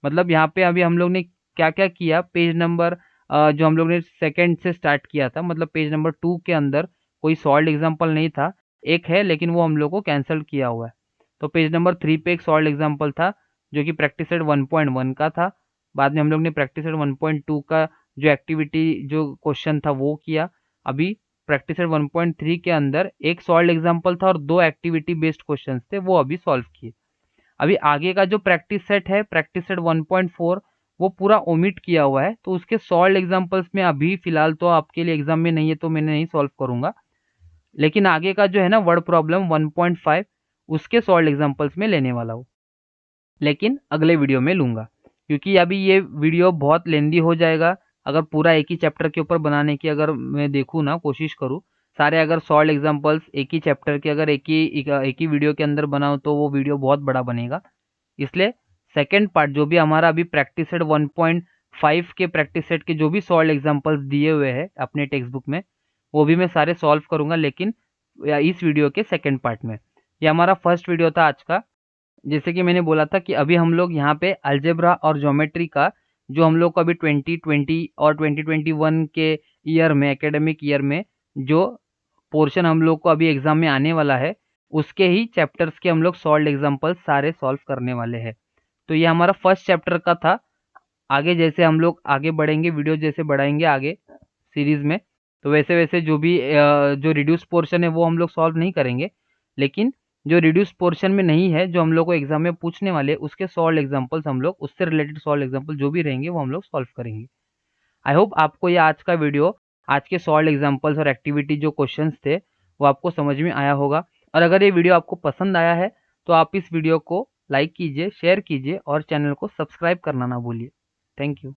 मतलब यहाँ पे अभी हम लोग ने क्या क्या किया, पेज नंबर जो हम लोग ने सेकंड से स्टार्ट किया था, मतलब पेज नंबर 2 के अंदर कोई सॉल्व एग्जांपल नहीं था, एक है लेकिन वो हम लोग को कैंसिल किया हुआ है। तो पेज नंबर 3 पे एक सॉल्व एग्जांपल था जो कि प्रैक्टिस सेट 1.1 का था। बाद में हम लोग ने प्रैक्टिस सेट 1.2 का जो एक्टिविटी जो क्वेश्चन था वो किया। अभी प्रैक्टिस सेट 1.3 के अंदर एक सॉल्व एग्जाम्पल था और 2 एक्टिविटी बेस्ड क्वेश्चन थे, वो अभी सॉल्व किए। अभी आगे का जो प्रैक्टिस सेट है, प्रैक्टिस सेट 1.4, वो पूरा ओमिट किया हुआ है, तो उसके सॉल्व एग्जांपल्स में अभी फिलहाल तो आपके लिए एग्जाम में नहीं है, तो मैंने नहीं सॉल्व करूंगा। लेकिन आगे का जो है ना वर्ड प्रॉब्लम 1.5, उसके सॉल्व एग्जांपल्स में लेने वाला हूँ, लेकिन अगले वीडियो में लूंगा, क्योंकि अभी ये वीडियो बहुत लेंदी हो जाएगा। अगर पूरा एक ही चैप्टर के ऊपर बनाने की अगर मैं देखूँ ना, कोशिश करूँ सारे अगर सॉल्व एग्जांपल्स एक ही चैप्टर के अगर एक ही वीडियो के अंदर बनाऊँ तो वो वीडियो बहुत बड़ा बनेगा। इसलिए सेकेंड पार्ट जो भी हमारा अभी प्रैक्टिस सेट 1.5 के प्रैक्टिस सेट के जो भी सॉल्व एग्जांपल्स दिए हुए हैं अपने टेक्स्ट बुक में, वो भी मैं सारे सॉल्व करूंगा, लेकिन इस वीडियो के सेकेंड पार्ट में। ये हमारा फर्स्ट वीडियो था आज का। जैसे कि मैंने बोला था कि अभी हम लोग यहाँ पे अलजेब्रा और ज्योमेट्री का जो हम लोग को अभी 2020 और 2021 के ईयर में, एकेडमिक ईयर में जो पोर्शन हम लोग को अभी एग्जाम में आने वाला है, उसके ही चैप्टर्स के हम लोग सॉल्व एग्जांपल्स सारे सॉल्व करने वाले हैं। तो ये हमारा फर्स्ट चैप्टर का था। आगे जैसे हम लोग आगे बढ़ेंगे, वीडियो जैसे बढ़ाएंगे आगे सीरीज में, तो वैसे वैसे जो भी जो रिड्यूस पोर्शन है वो हम लोग सॉल्व नहीं करेंगे, लेकिन जो रिड्यूस पोर्शन में नहीं है, जो हम लोग को एग्जाम में पूछने वाले, उसके सॉल्व एग्जांपल्स हम लोग, उससे रिलेटेड सॉल्व एग्जांपल जो भी रहेंगे वो हम लोग सॉल्व करेंगे। आई होप आपको ये आज का वीडियो, आज के सॉल्व एग्जांपल्स और एक्टिविटी जो क्वेश्चंस थे वो आपको समझ में आया होगा। और अगर ये वीडियो आपको पसंद आया है तो आप इस वीडियो को लाइक कीजिए, शेयर कीजिए और चैनल को सब्सक्राइब करना ना भूलिए। Thank you.